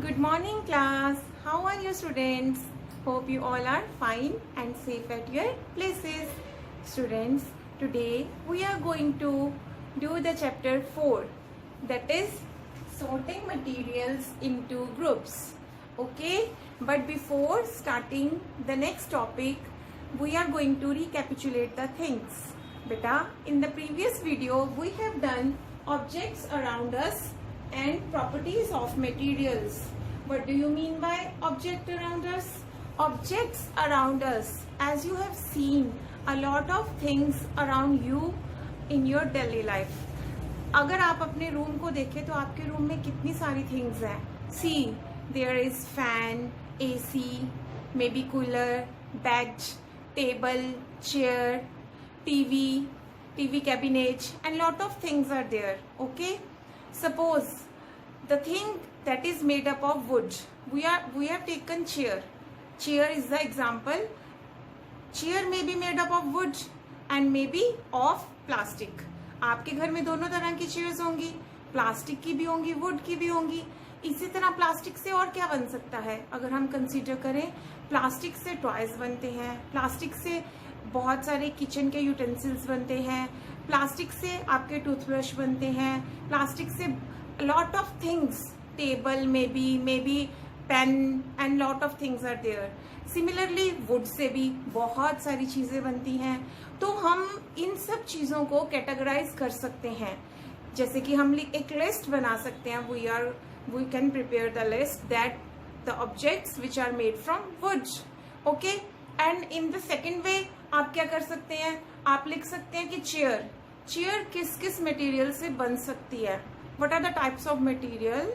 Good morning class. How are you students? Hope you all are fine and safe at your places. Students, today we are going to do the chapter 4, that is sorting materials into groups. Okay, but before starting the next topic, we are going to recapitulate the things. Beta, in the previous video we have done objects around us and properties of materials. What do you mean by object around us? Objects around us, as you have seen a lot of things around you in your daily life. अगर आप अपने room को देखें तो आपके room में कितनी सारी थिंग्स हैं. See, there is fan, AC, maybe cooler, bed, table, chair, TV cabinet, and lot of things are there. Okay, suppose the thing that is made up of wood, we have taken chair is the example. Chair may be made up of wood and maybe of plastic. आपके घर में दोनों तरह की chairs होंगी, plastic की भी होंगी, वुड की भी होंगी. इसी तरह प्लास्टिक से और क्या बन सकता है? अगर हम कंसीडर करें, प्लास्टिक से टॉयज बनते हैं, प्लास्टिक से बहुत सारे किचन के यूटेंसिल्स बनते हैं, प्लास्टिक से आपके टूथब्रश बनते हैं, प्लास्टिक से लॉट ऑफ थिंग्स, टेबल में भी pen and lot of things are there. Similarly wood से भी बहुत सारी चीजें बनती हैं. तो हम इन सब चीजों को कैटेगराइज कर सकते हैं. जैसे कि हम एक लिस्ट बना सकते हैं. We can prepare the list that the objects which are made from wood. Okay, and in the second way आप क्या कर सकते हैं? आप लिख सकते हैं कि चेयर किस किस मटेरियल से बन सकती है. What are the types of material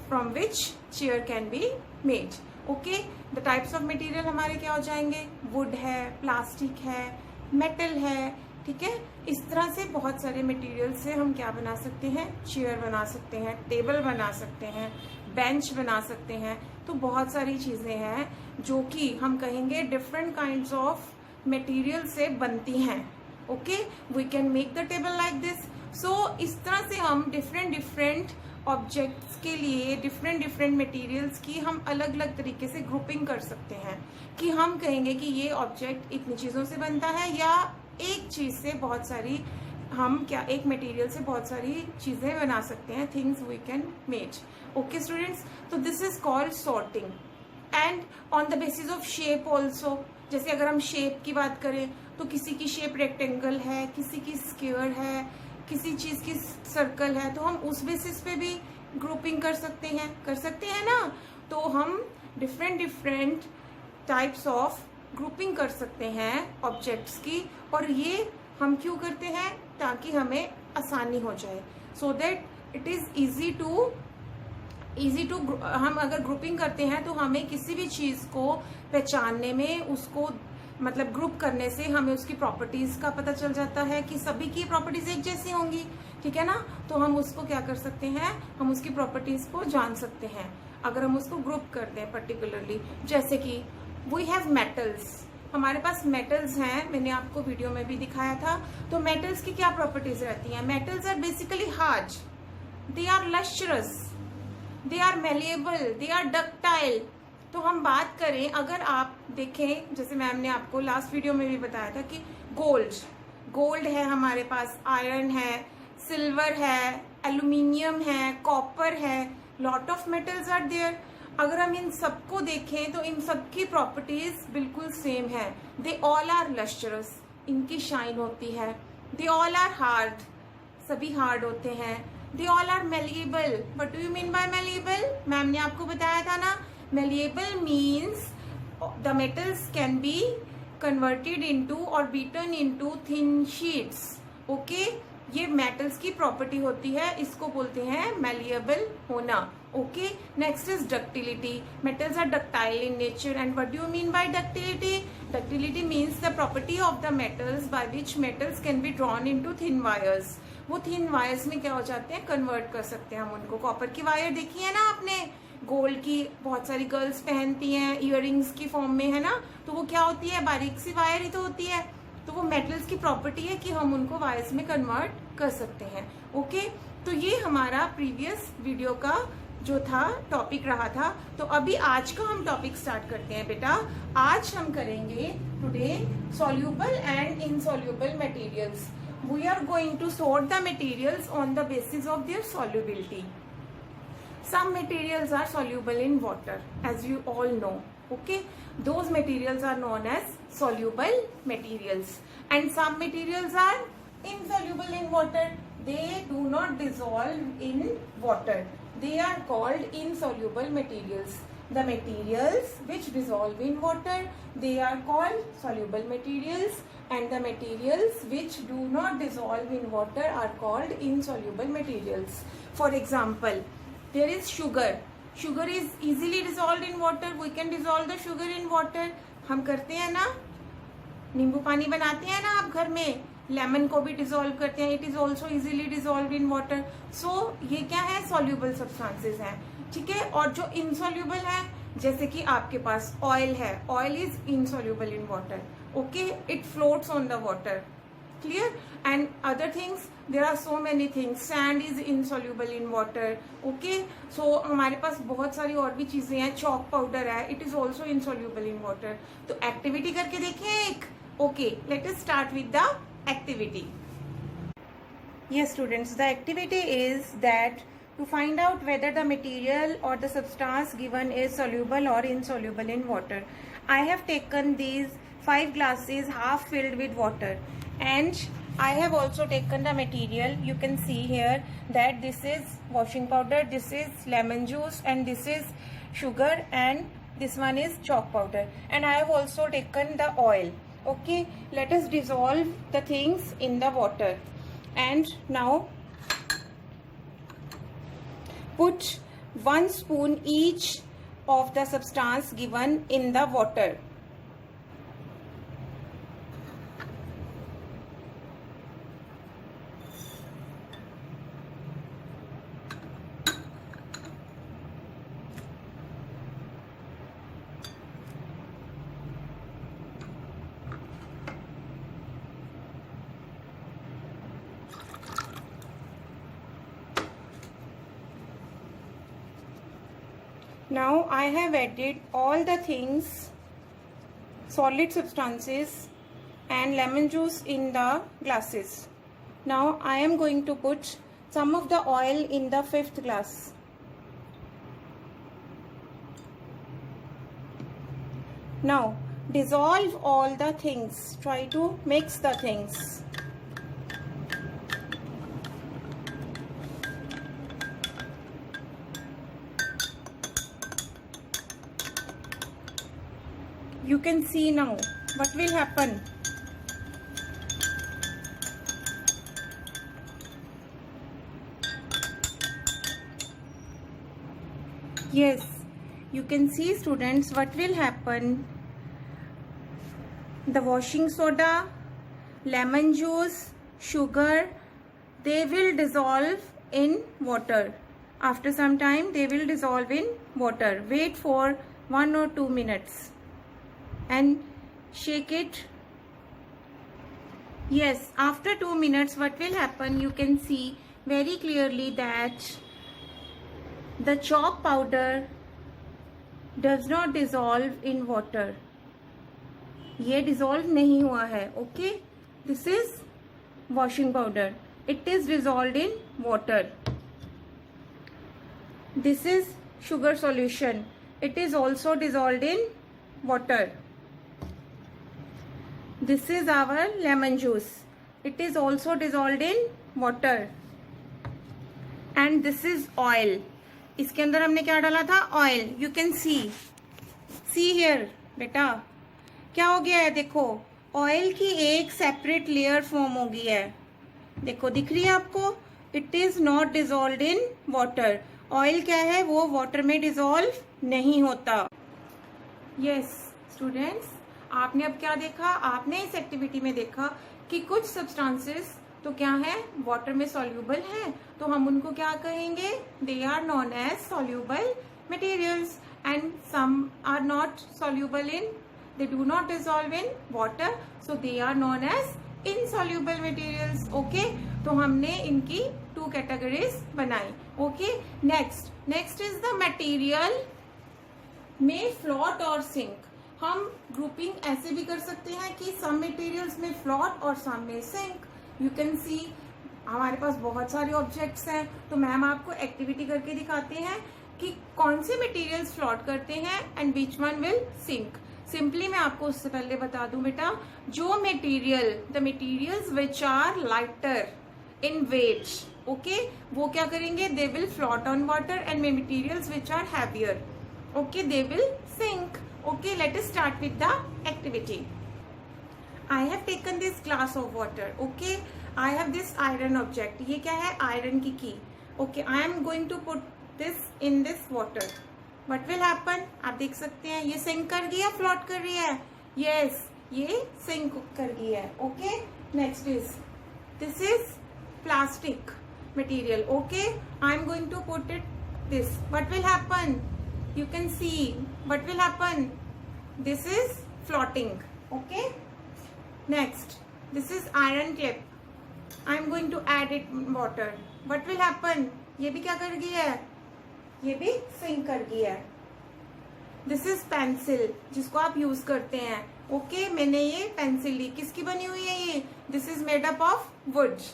from which chair can be made. Okay, the types of material हमारे क्या हो जाएंगे? वुड है, प्लास्टिक है, मेटल है. ठीक है, इस तरह से बहुत सारे मटेरियल से हम क्या बना सकते हैं? चेयर बना सकते हैं, टेबल बना सकते हैं, बेंच बना सकते हैं. तो बहुत सारी चीजें हैं जो कि हम कहेंगे डिफरेंट काइंड्स ऑफ मटेरियल से बनती हैं. Okay, we can make the table like this. So इस तरह से हम डिफरेंट ऑब्जेक्ट्स के लिए डिफरेंट मटेरियल्स की हम अलग अलग तरीके से ग्रुपिंग कर सकते हैं. कि हम कहेंगे कि ये ऑब्जेक्ट इतनी चीजों से बनता है, या एक चीज से बहुत सारी, हम क्या एक मटेरियल से बहुत सारी चीजें बना सकते हैं. Things we can make. Okay students, तो this is called sorting. And on the basis of shape also. जैसे अगर हम शेप की बात करें तो किसी की शेप रेक्टेंगल है, किसी की स्क्वायर है, किसी चीज की सर्कल है, तो हम उस बेसिस पे भी ग्रुपिंग कर सकते हैं ना. तो हम डिफरेंट टाइप्स ऑफ ग्रुपिंग कर सकते हैं ऑब्जेक्ट्स की. और ये हम क्यों करते हैं? ताकि हमें आसानी हो जाए, so that it is easy to हम अगर ग्रुपिंग करते हैं तो हमें किसी भी चीज को पहचानने में, उसको मतलब ग्रुप करने से हमें उसकी प्रॉपर्टीज का पता चल जाता है कि सभी की प्रॉपर्टीज एक जैसी होंगी. ठीक है ना. तो हम उसको क्या कर सकते हैं? हम उसकी प्रॉपर्टीज को जान सकते हैं अगर हम उसको ग्रुप करते हैं पर्टिकुलरली. जैसे कि वी हैव मेटल्स. हमारे पास मेटल्स हैं, मैंने आपको वीडियो में भी दिखाया था. तो मेटल्स की क्या प्रॉपर्टीज रहती हैं? Metals are basically hard, they are lustrous, they are malleable, they are ductile. तो हम बात करें, अगर आप देखें, जैसे मैम ने आपको लास्ट वीडियो में भी बताया था कि गोल्ड है हमारे पास, आयरन है, सिल्वर है, एल्यूमिनियम है, कॉपर है, lot of metals are there. अगर हम इन सबको देखें तो इन सबकी प्रॉपर्टीज बिल्कुल सेम है. दे ऑल आर लस्ट्रस, इनकी शाइन होती है. दे ऑल आर हार्ड, सभी हार्ड होते हैं. They all are malleable. What do you mean by malleable? Ma'am ने आपको बताया था ना, malleable means the metals can be converted into or beaten into thin sheets. Okay, ये metals की property होती है, इसको बोलते हैं malleable होना. Okay, next is ductility. Metals are ductile in nature. And what do you mean by ductility? Ductility means the property of the metals by which metals can be drawn into thin wires. वो thin wires में क्या हो जाते हैं? convert कर सकते हैं हम उनको. कॉपर की वायर देखी है ना आपने, गोल्ड की बहुत सारी गर्ल्स पहनती हैं, इयररिंग्स की फॉर्म में, है ना. तो वो क्या होती है? बारीक सी वायर ही तो होती है. तो वो मेटल्स की प्रॉपर्टी है कि हम उनको वायर्स में कन्वर्ट कर सकते हैं. ओके, तो ये हमारा प्रीवियस वीडियो का जो था टॉपिक रहा था। तो अभी आज का हम टॉपिक स्टार्ट करते हैं बेटा। आज हम करेंगे today soluble and insoluble materials. We are going to sort the materials on the basis of their solubility. Some materials are soluble in water, as you all know. Okay, those materials are known as soluble materials, and some materials are insoluble in water. They do not dissolve in water. They are called insoluble materials. The materials which dissolve in water, they are called soluble materials, and the materials which do not dissolve in water are called insoluble materials. For example, there is sugar. Sugar is easily dissolved in water. We can dissolve the sugar in water. हम करते हैं ना, नींबू पानी बनाते हैं ना आप घर में, लेमन को भी डिसॉल्व करते हैं. It is also easily dissolve in water. So ये क्या है, सॉल्यूबल सब्सटेंसेज हैं. ठीक है. और जो इनसॉल्यूबल है, जैसे कि आपके पास ऑयल है, oil is insoluble in water. Okay, it floats on the water. Clear? And other things, there are so many things. Sand is insoluble in water. Okay, so हमारे पास बहुत सारी और भी चीजें हैं. chalk powder है, it is also insoluble in water. तो activity करके देखें एक. Okay, let us start with the activity. Yes students, the activity is that to find out whether the material or the substance given is soluble or insoluble in water. I have taken these 5 glasses half filled with water, and I have also taken the material. You can see here that this is washing powder, this is lemon juice, and this is sugar, and this one is chalk powder, and I have also taken the oil. Okay, let us dissolve the things in the water. And now put 1 spoon each of the substance given in the water. Now I have added all the things, solid substances and lemon juice in the glasses. Now I am going to put some of the oil in the 5th glass. Now dissolve all the things. Try to mix the things. You can see now what will happen. Yes, you can see students what will happen. The washing soda, lemon juice, sugar, they will dissolve in water. After some time they will dissolve in water. Wait for 1 or 2 minutes and shake it. Yes, after 2 minutes what will happen, you can see very clearly that the chalk powder does not dissolve in water. ये dissolve नहीं हुआ है. Okay, this is washing powder. It is dissolved in water. This is sugar solution. It is also dissolved in water. This is our lemon juice. It is also dissolved in water. And this is oil. इसके अंदर हमने क्या डाला था, oil. You can see here बेटा क्या हो गया है. देखो ऑयल की एक सेपरेट लेयर फॉर्म हो गई है. देखो दिख रही है आपको. It is not dissolve in water. Oil क्या है, वो वाटर में डिजोल्व नहीं होता. यस स्टूडेंट्स, आपने अब क्या देखा, आपने इस एक्टिविटी में देखा कि कुछ सब्सटेंसेस तो क्या है, वाटर में सॉल्यूबल है, तो हम उनको क्या कहेंगे, they are known as soluble materials. And some are not soluble in, they do not dissolve in water, so they are known as insoluble materials. Okay, तो हमने इनकी 2 कैटेगरीज बनाई. Okay, next is the material में float और sink. हम grouping ऐसे भी कर सकते हैं कि सम मटेरियल्स में फ्लोट और सम में सिंक। यू कैन सी हमारे पास बहुत सारे ऑब्जेक्ट्स हैं, तो मैम आपको एक्टिविटी करके दिखाते हैं कि कौन से मटेरियल्स फ्लोट करते हैं and which one will sink. Simply मैं आपको उससे पहले बता दूं बेटा, जो the materials which are lighter in weight, okay, वो क्या करेंगे, they will float on water, and materials which are heavier, okay, they will sink. Okay, let us start with the activity. I have taken this glass of water. Okay, I have this iron object. ये क्या है, iron की की। Okay, I am going to put this in this water. What will happen? आप देख सकते हैं ये सिंक कर गई है, फ्लोट कर रही है। Yes, ये सिंक कर गई है। Okay, next is this is plastic material. Okay, I am going to put it this. What will happen? You can see what will happen. This is floating. Okay, next this is iron clip. I am going to add it water. What will happen? ये भी क्या कर गई है, ये भी sink कर गई है। This is pencil, जिसको आप यूज करते हैं। Okay, मैंने ये पेंसिल ली, किसकी बनी हुई है ये, this is made up of wood.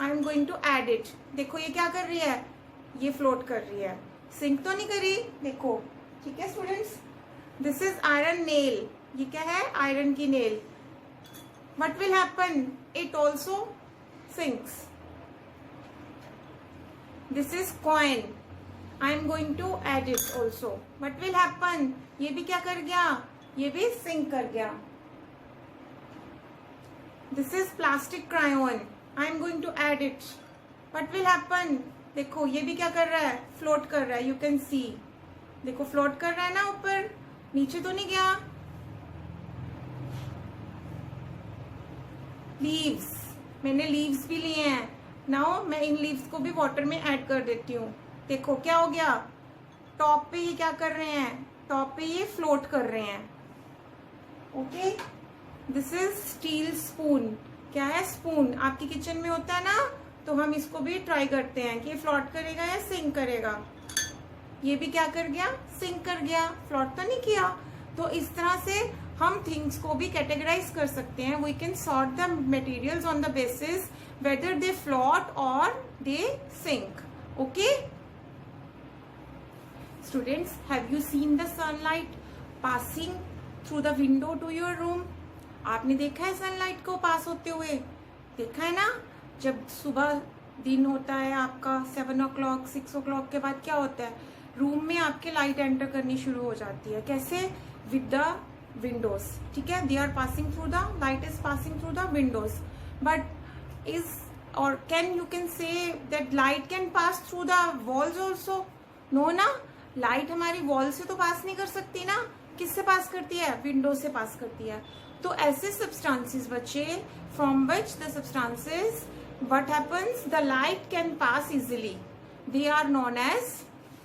I am going to add it. देखो ये क्या कर रही है, ये फ्लोट कर रही है, सिंक तो नहीं करी, देखो, ठीक है students. This is iron nail, ये क्या है, आयरन की nail. What will happen, it also sinks. This is coin, I am going to add it also. What will happen, ये भी क्या कर गया, ये भी सिंक कर गया। This is plastic crayon, I am going to add it. What will happen, देखो ये भी क्या कर रहा है, फ्लोट कर रहा है। यू कैन सी, देखो फ्लोट कर रहा है ना, ऊपर नीचे तो नहीं गया। लीव्स, मैंने लीव्स भी लिए हैं। नाउ मैं इन लीव्स को भी वाटर में ऐड कर देती हूँ। देखो क्या हो गया, टॉप पे ये क्या कर रहे हैं, टॉप पे ये फ्लोट कर रहे हैं। Okay, this is steel spoon. क्या है, स्पून आपकी किचन में होता है ना, तो हम इसको भी ट्राई करते हैं कि फ्लोट करेगा या सिंक करेगा। ये भी क्या कर गया, सिंक कर गया, फ्लोट तो नहीं किया। तो इस तरह से हम थिंग्स को भी कैटेगराइज कर सकते हैं। We can sort the materials on the basis whether they float और they sink. Okay students, have you seen the sunlight passing through the window to your room? आपने देखा है सनलाइट को पास होते हुए, देखा है ना। जब सुबह दिन होता है आपका 7 o'clock 6 o'clock के बाद क्या होता है, रूम में आपके लाइट एंटर करनी शुरू हो जाती है। कैसे, विद द विंडोज, ठीक है, they are passing through the light is passing through the windows. But is और can you can say that light can pass through the walls also? No ना, लाइट हमारी वॉल से तो पास नहीं कर सकती ना, किससे पास करती है, विंडो से पास करती है। तो ऐसे सब्सटेंसेस बच्चे, from which the substances what happens, the light can pass easily, they are known as,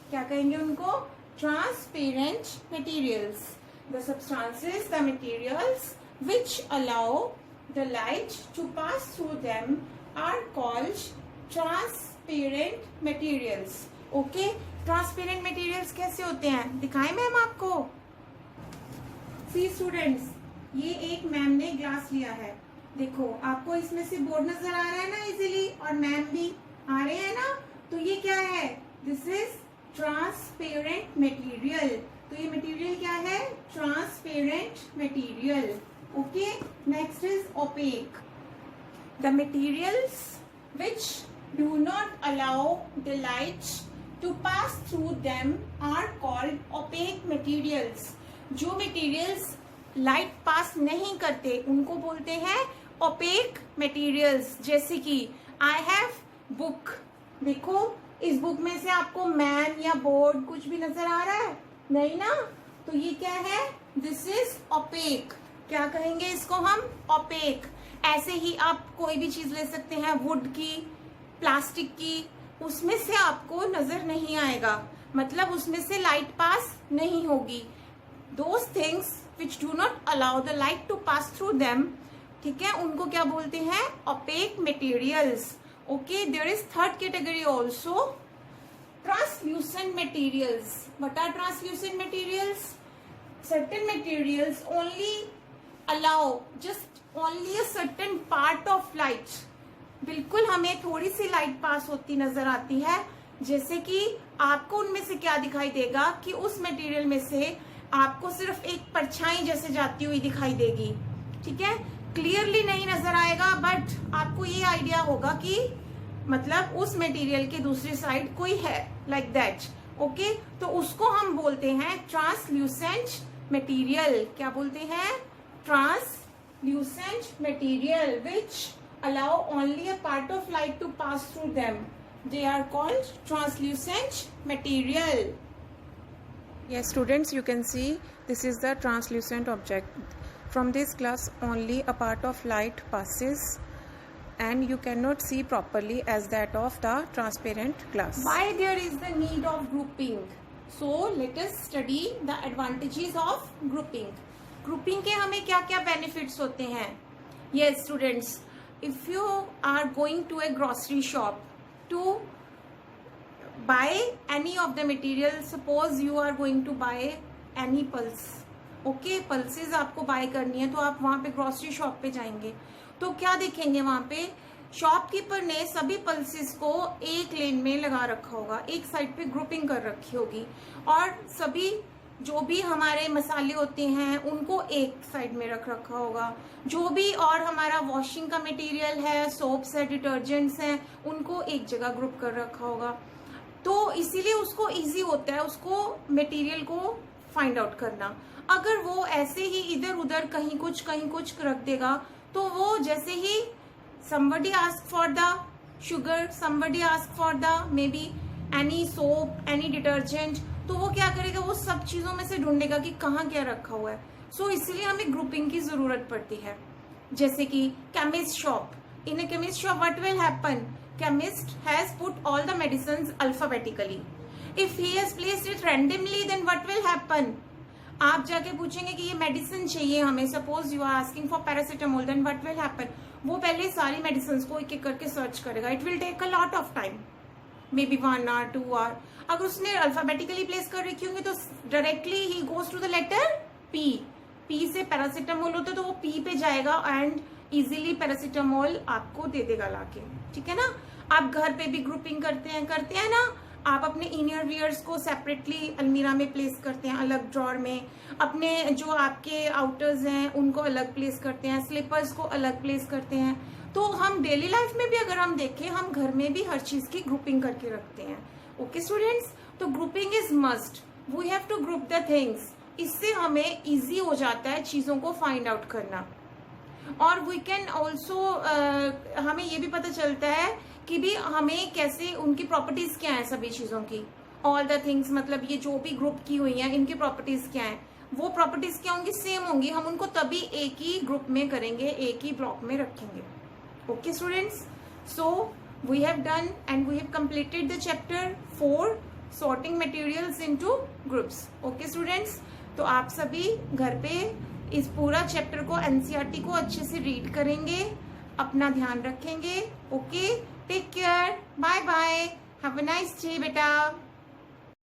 क्या कहेंगे उनको, transparent materials. The substances, the materials which allow the light to pass through them are called transparent materials. Okay, transparent materials कैसे होते हैं, दिखाएं ma'am आपको। See students, ये एक मैम ने ग्लास लिया है, देखो आपको इसमें से बोर्ड नजर आ रहा है ना इजीली, और मैम भी आ रहे हैं ना। तो ये क्या है, दिस इज ट्रांसपेरेंट मटेरियल। तो ये मटेरियल क्या है, transparent material. Okay, next is opaque. The materials which do not allow the light to pass through them are called opaque materials. जो मटेरियल्स लाइट पास नहीं करते उनको बोलते हैं ओपेक मटेरियल्स। जैसे कि आई हैव बुक, देखो इस बुक में से आपको मैन या बोर्ड कुछ भी नजर आ रहा है, नहीं ना, तो ये क्या है, दिस इज ओपेक। क्या कहेंगे इसको हम, ओपेक। ऐसे ही आप कोई भी चीज ले सकते हैं, वुड की, प्लास्टिक की, उसमें से आपको नजर नहीं आएगा, मतलब उसमें से लाइट पास नहीं होगी। Those things which do not allow the light to pass through them, ठीक है, उनको क्या बोलते हैं, opaque materials. Okay, there is third category also, translucent materials. What are translucent materials? Certain materials only allow just only a certain part of light. बिल्कुल हमें थोड़ी सी light pass होती नजर आती है, जैसे कि आपको उनमें से क्या दिखाई देगा कि उस मटेरियल में से आपको सिर्फ एक परछाई जैसे जाती हुई दिखाई देगी. ठीक है, क्लियरली नहीं नजर आएगा, बट आपको ये आइडिया होगा कि मतलब उस मटेरियल के दूसरी साइड कोई है, लाइक दैट. ओके, तो उसको हम बोलते हैं ट्रांसल्यूसेंट मटेरियल. क्या बोलते हैं? Translucent material which allow only a part of light to pass through them. They are called translucent material. Yes, students, you can see this is the translucent object. From this glass only a part of light passes and you cannot see properly as that of the transparent glass. Why there is the need of grouping? So let us study the advantages of grouping. Grouping के हमें क्या क्या benefits होते हैं? Yes, students, if you are going to a grocery shop to buy any of the material, suppose you are going to buy any pulse, okay, pulses आपको bye करनी है, तो आप वहां पे ग्रोसरी शॉप पे जाएंगे, तो क्या देखेंगे? वहां पे शॉपकीपर ने सभी पल्सेस को एक लेन में लगा रखा होगा, एक साइड पे ग्रुपिंग कर रखी होगी, और सभी जो भी हमारे मसाले होते हैं उनको एक साइड में रख रखा होगा. जो भी और हमारा वॉशिंग का मटेरियल है, सोप्स है, डिटर्जेंट्स हैं, उनको एक जगह ग्रुप कर रखा होगा. तो इसीलिए उसको इजी होता है उसको मटेरियल को फाइंड आउट करना. अगर वो ऐसे ही इधर उधर कहीं कुछ रख देगा, तो वो जैसे ही somebody ask for the sugar, somebody ask for the maybe any soap, any detergent, तो वो क्या करेगा? वो सब चीजों में से ढूंढेगा कि कहाँ क्या रखा हुआ है. सो इसलिए हमें ग्रुपिंग की जरूरत पड़ती है. जैसे कि chemist shop, in a chemist shop what will happen? Chemist has put all the medicines alphabetically. If he has placed it randomly, then what will happen? आप जाके पूछेंगे कि ये मेडिसिन चाहिए हमें, suppose you are asking for paracetamol, then what will happen? वो पहले सारी मेडिसिन को एक एक करके सर्च करेगा. It will take a lot of time, maybe 1 hour 2 hour. अगर उसने अल्फाबेटिकली प्लेस कर रखी होंगी तो डायरेक्टली ही goes to the letter P. P से पैरासिटामोल होता है तो वो पी पे जाएगा एंड इजीली पैरासिटामोल आपको दे देगा लाके. ठीक है ना? आप घर पे भी ग्रुपिंग करते हैं ना. आप अपने इनर वियर्स को सेपरेटली अलमीरा में प्लेस करते हैं, अलग ड्रॉर में. अपने जो आपके आउटर्स हैं उनको अलग प्लेस करते हैं, स्लीपर्स को अलग प्लेस करते हैं. तो हम डेली लाइफ में भी अगर हम देखें, हम घर में भी हर चीज की ग्रुपिंग करके रखते हैं. ओके स्टूडेंट्स, तो grouping is must. We have to group the things. इससे हमें इजी हो जाता है चीजों को फाइंड आउट करना. और वी कैन ऑल्सो हमें ये भी पता चलता है कि भी हमें कैसे उनकी प्रॉपर्टीज क्या है सभी चीजों की. ऑल द थिंग्स मतलब ये जो भी ग्रुप की हुई हैं इनकी प्रॉपर्टीज क्या है, वो प्रॉपर्टीज क्या होंगी? सेम होंगी. हम उनको तभी एक ही ग्रुप में करेंगे, एक ही ब्लॉक में रखेंगे. Okay students, so we have done and we have completed the chapter 4, sorting materials into groups. Okay students, तो आप सभी घर पे इस पूरा चैप्टर को एनसीईआरटी को अच्छे से रीड करेंगे, अपना ध्यान रखेंगे. Okay, take care, bye bye, have a nice day बेटा.